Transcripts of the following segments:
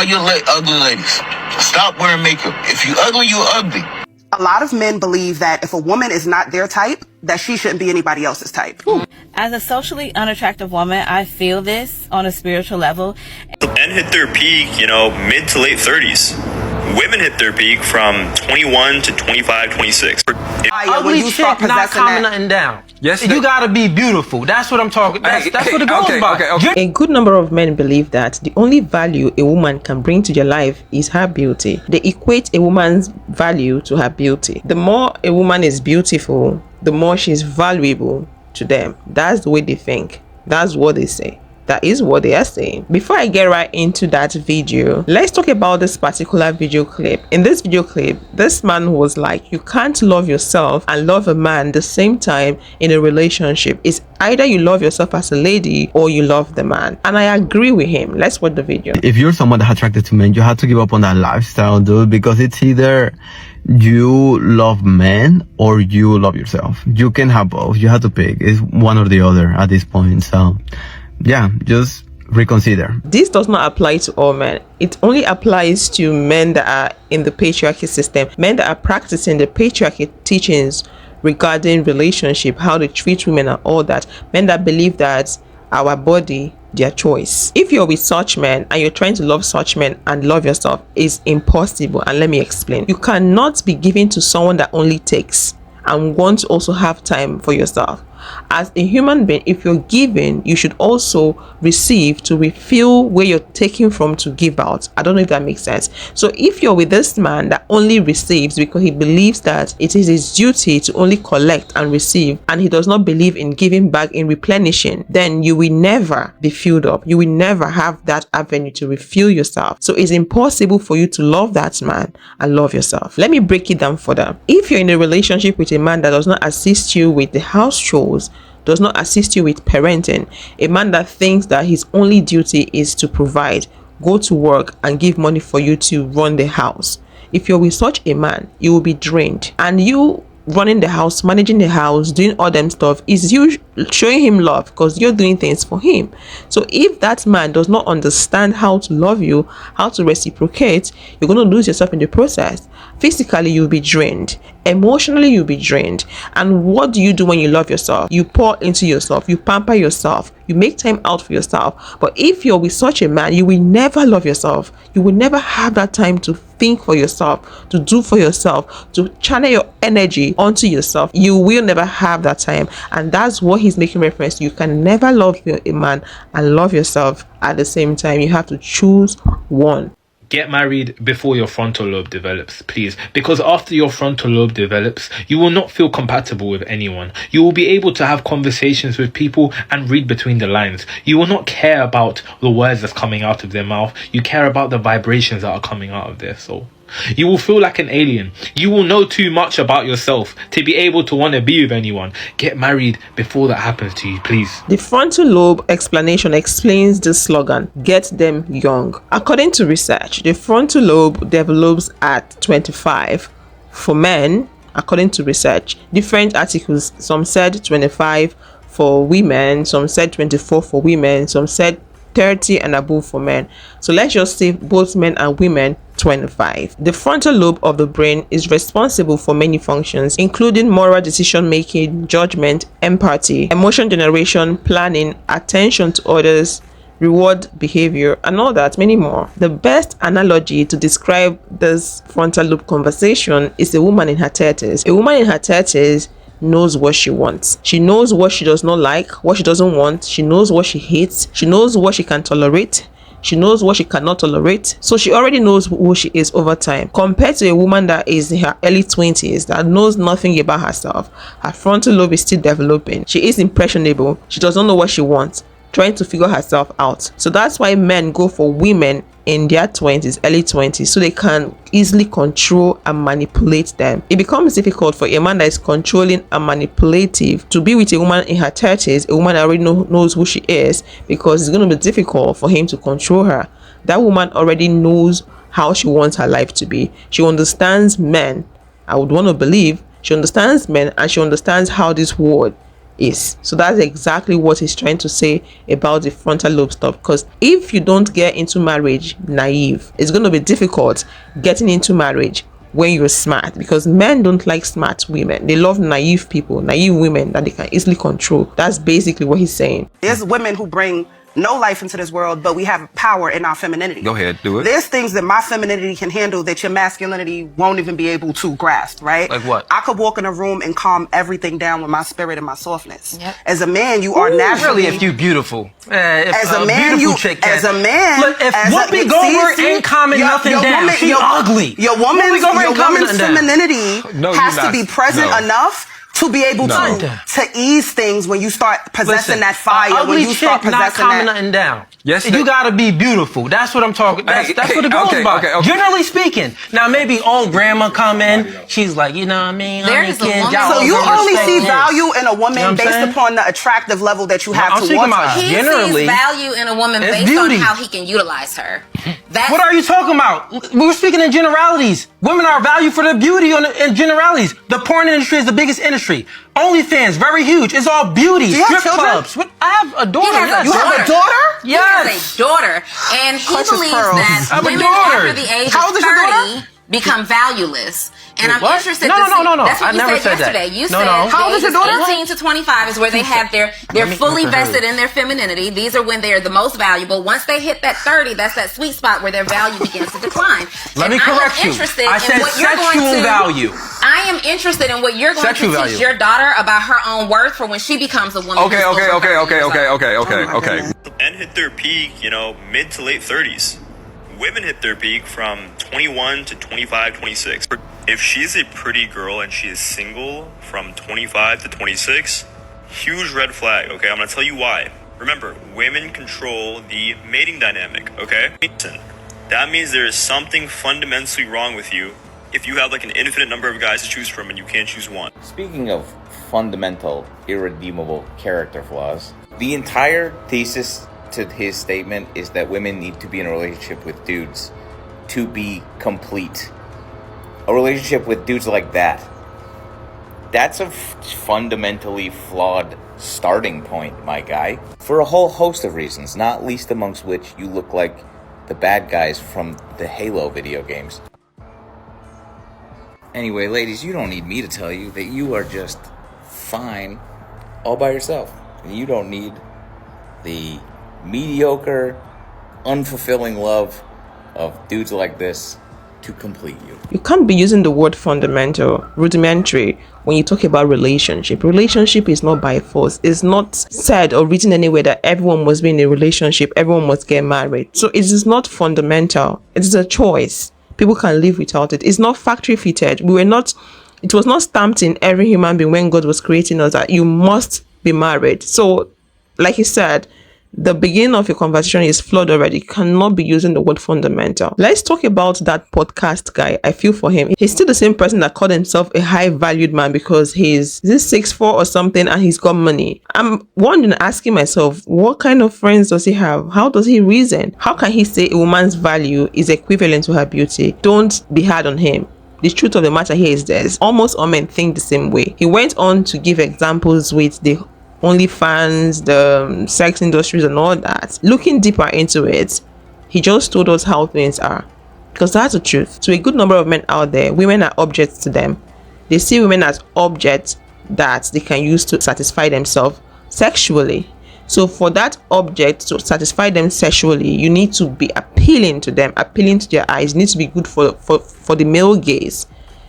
all you ugly ladies, stop wearing makeup. If you ugly, you ugly. A lot of men believe that if a woman is not their type, that she shouldn't be anybody else's type. As a socially unattractive woman, I feel this on a spiritual level. Men hit their peak, mid to late 30s. Women hit their peak from 21 to 25, 26. Ugly chick not calming nothing down. Yes, you gotta be beautiful. That's what I'm talking. That's what it goes by. A good number of men believe that the only value a woman can bring to their life is her beauty. They equate a woman's value to her beauty. The more a woman is beautiful, the more she's valuable to them. That's the way they think. That's what they say. That is what they are saying. Before I get right into that video, let's talk about this particular video clip. In this video clip, this man was like, you can't love yourself and love a man the same time in a relationship. It's either you love yourself as a lady or you love the man. And I agree with him. Let's watch the video. If you're someone that's attracted to men, you have to give up on that lifestyle, dude, because it's either you love men or you love yourself. You can have both. You have to pick. It's one or the other at this point. So yeah, just reconsider. This does not apply to all men. It only applies to men that are in the patriarchy system, men that are practicing the patriarchy teachings regarding relationship, how they treat women and all that. Men that believe that our body, their choice. If you're with such men and you're trying to love such men and love yourself, it's impossible. And let me explain. You cannot be giving to someone that only takes and want to also have time for yourself. As a human being, if you're giving, you should also receive to refill where you're taking from to give out. I don't know if that makes sense. So if you're with this man that only receives because he believes that it is his duty to only collect and receive, and he does not believe in giving back, in replenishing, then you will never be filled up. You will never have that avenue to refill yourself. So it's impossible for you to love that man and love yourself. Let me break it down further. If you're in a relationship with a man that does not assist you with the house chores, does not assist you with parenting, a man that thinks that his only duty is to provide, go to work and give money for you to run the house, if you're with such a man, you will be drained. And you running the house, managing the house, doing all them stuff is you showing him love because you're doing things for him. So if that man does not understand how to love you, how to reciprocate, you're going to lose yourself in the process. Physically, you'll be drained. Emotionally, you'll be drained. And what do you do when you love yourself? You pour into yourself, you pamper yourself, you make time out for yourself. But if you're with such a man, you will never love yourself. You will never have that time to think for yourself, to do for yourself, to channel your energy onto yourself. You will never have that time. And that's what he's making reference to. You can never love a man and love yourself at the same time. You have to choose one. Get married before your frontal lobe develops, please. Because after your frontal lobe develops, you will not feel compatible with anyone. You will be able to have conversations with people and read between the lines. You will not care about the words that's coming out of their mouth. You care about the vibrations that are coming out of their soul. You will feel like an alien. You will know too much about yourself to be able to want to be with anyone. Get married before that happens to you, please. The frontal lobe explanation explains this slogan, get them young. According to research, the frontal lobe develops at 25 for men. According to research, different articles, some said 25 for women, some said 24 for women, some said 30 and above for men. So let's just say both men and women 25. The frontal lobe of the brain is responsible for many functions, including moral decision making, judgment, empathy, emotion generation, planning, attention to others, reward behavior, and all that, many more. The best analogy to describe this frontal lobe conversation is a woman in her 30s. A woman in her 30s knows what she wants. She knows what she does not like, what she doesn't want. She knows what she hates. She knows what she can tolerate. She knows what she cannot tolerate. So she already knows who she is over time. Compared to a woman that is in her early 20s that knows nothing about herself, her frontal lobe is still developing. She is impressionable. She does not know what she wants, trying to figure herself out. So that's why men go for women in their 20s, early 20s, so they can easily control and manipulate them. It becomes difficult for a man that is controlling and manipulative to be with a woman in her 30s, a woman that already knows who she is, because it's going to be difficult for him to control her. That woman already knows how she wants her life to be. She understands men. I would want to believe she understands men, and she understands how this world is. So that's exactly what he's trying to say about the frontal lobe stuff. Because if you don't get into marriage naive, it's going to be difficult getting into marriage when you're smart, because men don't like smart women. They love naive people, naive women that they can easily control. That's basically what he's saying. There's women who bring no life into this world, but we have power in our femininity. Go ahead, do it. There's things that my femininity can handle that your masculinity won't even be able to grasp, right? Like what? I could walk in a room and calm everything down with my spirit and my softness. Yep. As a man, you are naturally... Really, if you beautiful. As a man, beautiful chick can. as a man... Look, if Whoopi Goldberg ain't calming nothing down, she's ugly. Your woman's femininity No, has you're to be not. present No. enough to be able to ease things when you start possessing that fire, when you start possessing not calming that... nothing down. Yes, You gotta be beautiful. That's what I'm talking. That's what it goes about. Generally speaking. Now maybe old grandma come in, she's like, you know what I mean? There is a woman- So you only see value in a woman You know what I'm based saying? upon the attractive level that you have I'm towards speaking about her. He generally, sees value in a woman it's based beauty. on how he can utilize her. That's What are you talking about? We were speaking in generalities. Women are valued for their beauty in generalities. The porn industry is the biggest industry. OnlyFans, very huge. It's all beauty. Do you have Strip children? clubs. I have a daughter. He has a You have a daughter? He has Yes. a daughter, and he Clutch his believes pearls. that I have a women daughter. after the age How of old is your 30 daughter? become valueless. And I'm What? interested No, to no, see. no, no. That's what I you never said said that. yesterday. You No, said no. How old is the your daughter? 18 to 25 is where they have they're fully vested in their femininity. These are when they're the most valuable. Once they hit that 30, that's that sweet spot where their value begins to decline. Let And me correct I am you. interested I in said what you're going sexual to value. I am interested in what you're going Sexual to teach value. your daughter about her own worth for when she becomes a woman. who's over 30 years old. Men hit their peak, mid to late 30s. Women hit their peak from 21 to 25, 26. If she's a pretty girl and she is single from 25 to 26, huge red flag, okay? I'm gonna tell you why. Remember, women control the mating dynamic, okay? Listen, that means there is something fundamentally wrong with you if you have like an infinite number of guys to choose from and you can't choose one. Speaking of fundamental, irredeemable character flaws, the entire thesis to his statement is that women need to be in a relationship with dudes to be complete. A relationship with dudes like that's a fundamentally flawed starting point, my guy, for a whole host of reasons, not least amongst which you look like the bad guys from the Halo video games. Anyway, ladies, you don't need me to tell you that you are just fine all by yourself. You don't need the mediocre, unfulfilling love of dudes like this to complete you. You can't be using the word fundamental, rudimentary, when you talk about relationship. Relationship is not by force. It's not said or written anywhere that everyone must be in a relationship, everyone must get married. So it is not fundamental. It is a choice. People can live without it. It's not factory fitted. It was not stamped in every human being when God was creating us that you must be married. So, like he said, the beginning of your conversation is flawed already. You cannot be using the word fundamental. Let's talk about that podcast guy. I feel for him. He's still the same person that called himself a high valued man because he's 6'4" or something and he's got money. I'm wondering, asking myself, what kind of friends does he have? How does he reason? How can he say a woman's value is equivalent to her beauty? Don't be hard on him. The truth of the matter here is this: almost all men think the same way. He went on to give examples with the OnlyFans, the sex industries and all that. Looking deeper into it, he just told us how things are. Because that's the truth. To a good number of men out there, women are objects to them. They see women as objects that they can use to satisfy themselves sexually. So for that object to satisfy them sexually, you need to be appealing to them, appealing to their eyes. You need to be good for the male gaze.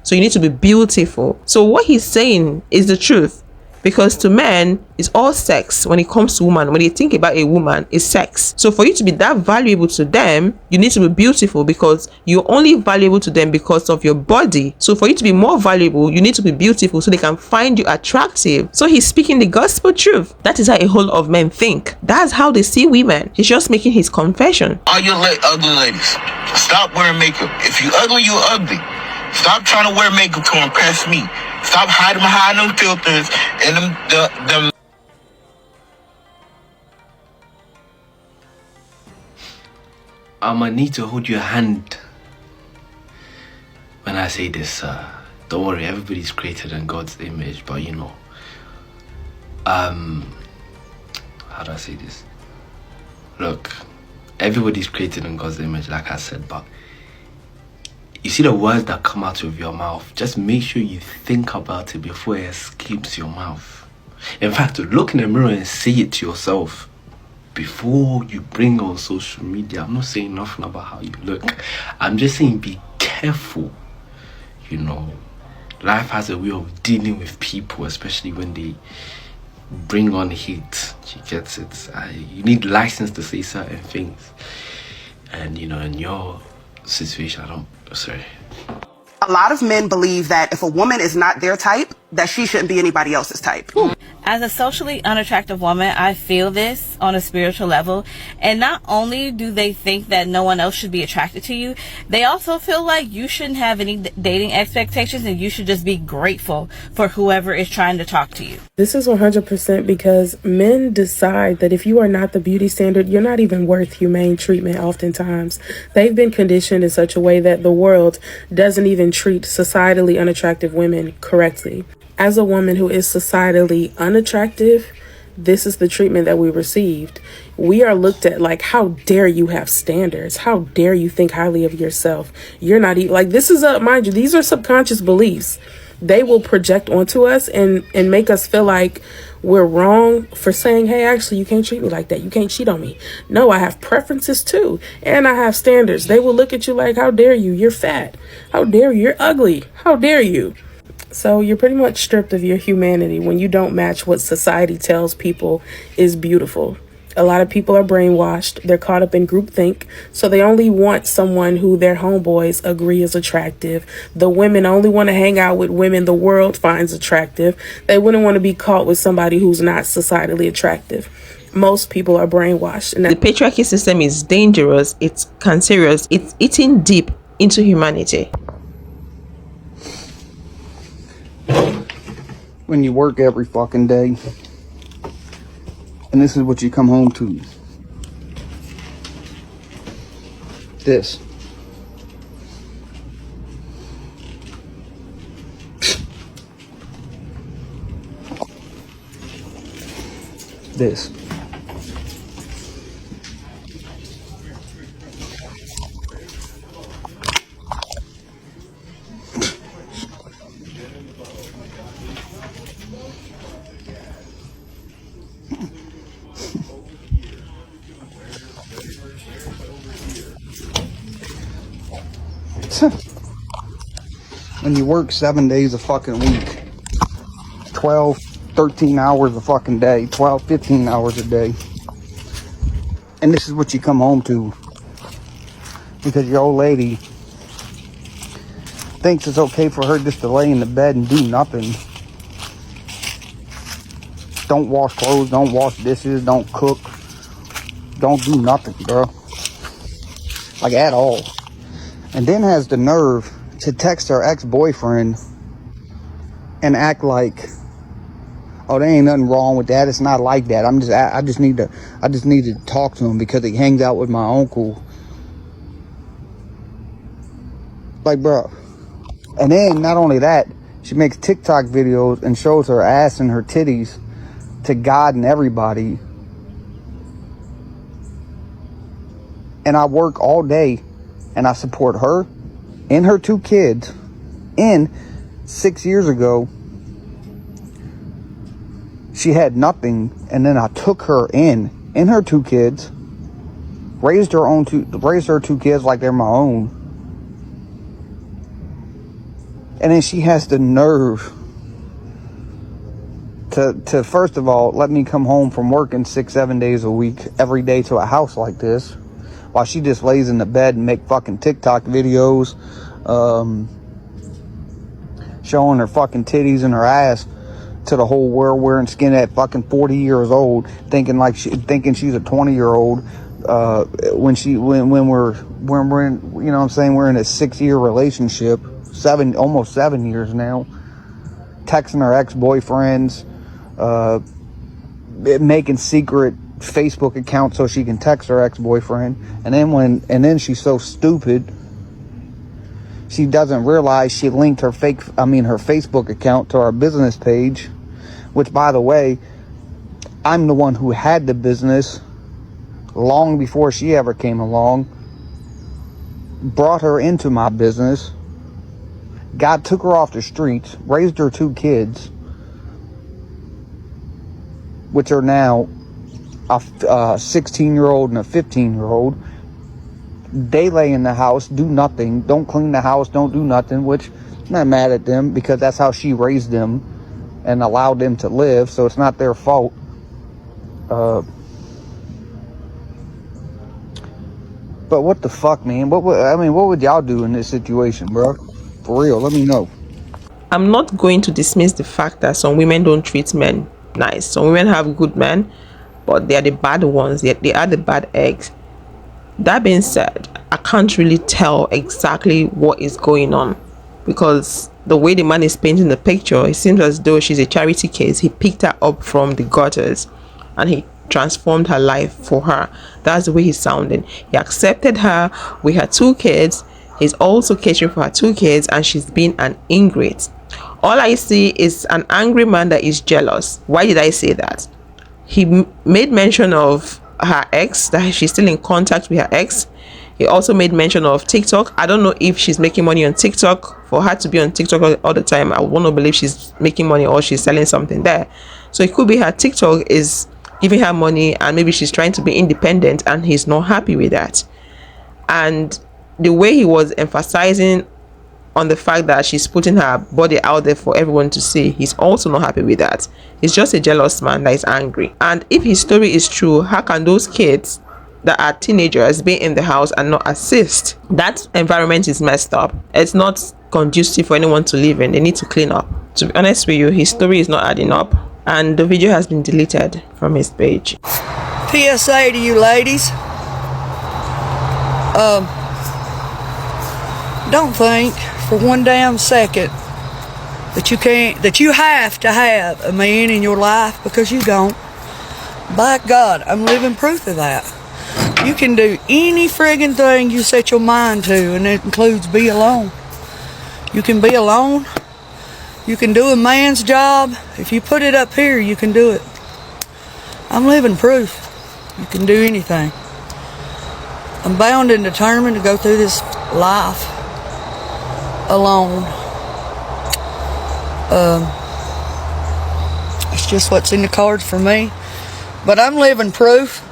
So you need to be beautiful. So what he's saying is the truth. Because to men, it's all sex. When it comes to woman, when they think about a woman, it's sex. So for you to be that valuable to them, you need to be beautiful, because you're only valuable to them because of your body. So for you to be more valuable, you need to be beautiful so they can find you attractive. So he's speaking the gospel truth. That is how a whole lot of men think. That's how they see women. He's just making his confession. All you ugly ladies, stop wearing makeup. If you ugly, you ugly. Stop trying to wear makeup to impress me. Stop hiding behind them filters and them. I'ma need to hold your hand when I say this. Don't worry, everybody's created in God's image, but how do I say this? Look, everybody's created in God's image, like I said, but you see the words that come out of your mouth, just make sure you think about it before it escapes your mouth. In fact, look in the mirror and say it to yourself before you bring on social media. I'm not saying nothing about how you look. I'm just saying be careful. You know, life has a way of dealing with people, especially when they bring on heat. She gets it. You need license to say certain things. And, you know, in your situation, A lot of men believe that if a woman is not their type, that she shouldn't be anybody else's type. As a socially unattractive woman, I feel this on a spiritual level. And not only do they think that no one else should be attracted to you, they also feel like you shouldn't have any dating expectations and you should just be grateful for whoever is trying to talk to you. This is 100% because men decide that if you are not the beauty standard, you're not even worth humane treatment oftentimes. They've been conditioned in such a way that the world doesn't even treat societally unattractive women correctly. As a woman who is societally unattractive, this is the treatment that we received. We are looked at like, how dare you have standards? How dare you think highly of yourself? You're not even like, this is mind you, these are subconscious beliefs. They will project onto us and make us feel like we're wrong for saying, hey, actually, you can't treat me like that. You can't cheat on me. No, I have preferences too. And I have standards. They will look at you like, how dare you? You're fat. How dare you? You're ugly. How dare you? So you're pretty much stripped of your humanity when you don't match what society tells people is beautiful. A lot of people are brainwashed. They're caught up in groupthink. So they only want someone who their homeboys agree is attractive. The women only want to hang out with women the world finds attractive. They wouldn't want to be caught with somebody who's not societally attractive. Most people are brainwashed. And the patriarchy system is dangerous. It's cancerous. It's eating deep into humanity. When you work every fucking day, and this is what you come home to. This. This. When you work 7 days a fucking week, 12, 13 hours a fucking day, 12, 15 hours a day, and this is what you come home to because your old lady thinks it's okay for her just to lay in the bed and do nothing. Don't wash clothes, don't wash dishes, don't cook, don't do nothing, bro. Like, at all. And then has the nerve to text her ex-boyfriend and act like, oh, there ain't nothing wrong with that. It's not like that. I just need to talk to him because he hangs out with my uncle. Like, bro. And then not only that, she makes TikTok videos and shows her ass and her titties to God and everybody. And I work all day and I support her and her 2 kids. And 6 years ago, she had nothing, and then I took her in her 2 kids, raised her 2 kids like they're my own. And then she has the nerve to first of all, let me come home from working 6-7 days a week every day to a house like this, while she just lays in the bed and make fucking TikTok videos, showing her fucking titties and her ass to the whole world, wearing skin at fucking 40 years old, thinking she's a 20-year-old, when we're in, you know what I'm saying, we're in a 6-year relationship, almost 7 years now, texting her ex-boyfriends, making secret Facebook account so she can text her ex-boyfriend, and then she's so stupid she doesn't realize she linked her Facebook account to our business page, which, by the way, I'm the one who had the business long before she ever came along, brought her into my business. God took her off the streets, raised her 2 kids, which are now a 16-year-old and a 15-year-old. They lay in the house, do nothing, don't clean the house, don't do nothing, which I'm not mad at them because that's how she raised them and allowed them to live, so it's not their fault. But what the fuck, man? What would y'all do in this situation, bro? For real, let me know. I'm not going to dismiss the fact that some women don't treat men nice. Some women have good men, but they are the bad ones. They are the bad eggs. That being said, I can't really tell exactly what is going on, because the way the man is painting the picture, it seems as though she's a charity case. He picked her up from the gutters and he transformed her life for her. That's the way he's sounding. He accepted her with her 2 kids. He's also catering for her 2 kids, and she's been an ingrate. All I see is an angry man that is jealous. Why did I say that? He made mention of her ex, that she's still in contact with her ex. He also made mention of TikTok. I don't know if she's making money on TikTok. For her to be on TikTok all the time, I want to believe she's making money or she's selling something there. So it could be her TikTok is giving her money, and maybe she's trying to be independent and he's not happy with that. And the way he was emphasizing on the fact that she's putting her body out there for everyone to see, he's also not happy with that. He's just a jealous man that is angry. And if his story is true, how can those kids that are teenagers be in the house and not assist? That environment is messed up. It's not conducive for anyone to live in. They need to clean up. To be honest with you, his story is not adding up, and the video has been deleted from his page. PSA to you ladies. Don't think for one damn second that you have to have a man in your life, because you don't. By God, I'm living proof of that. You can do any friggin' thing you set your mind to, and it includes be alone. You can be alone. You can do a man's job. If you put it up here, you can do it. I'm living proof. You can do anything. I'm bound and determined to go through this life alone. It's just what's in the cards for me. But I'm living proof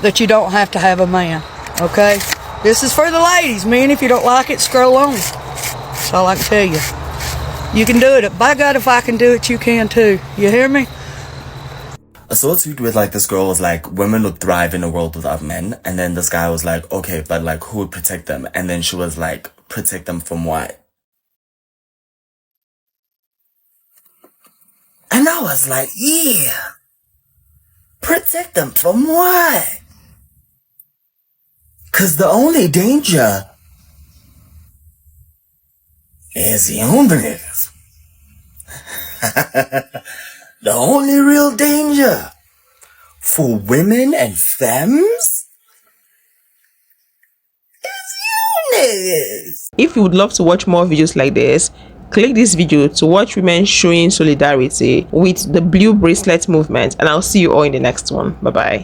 that you don't have to have a man, okay? This is for the ladies. Men, if you don't like it, scroll on. That's all I can tell you. You can do it. By God, if I can do it, you can too. You hear me? I saw a tweet with like this girl was like, women would thrive in a world without men. And then this guy was like, okay, but like who would protect them? And then she was like, protect them from what? And I was like, yeah. Protect them from what? Cause the only danger is the only niggas. The only real danger for women and femmes is you niggas. If you would love to watch more videos like this, click this video to watch women showing solidarity with the blue bracelet movement, and I'll see you all in the next one. Bye bye.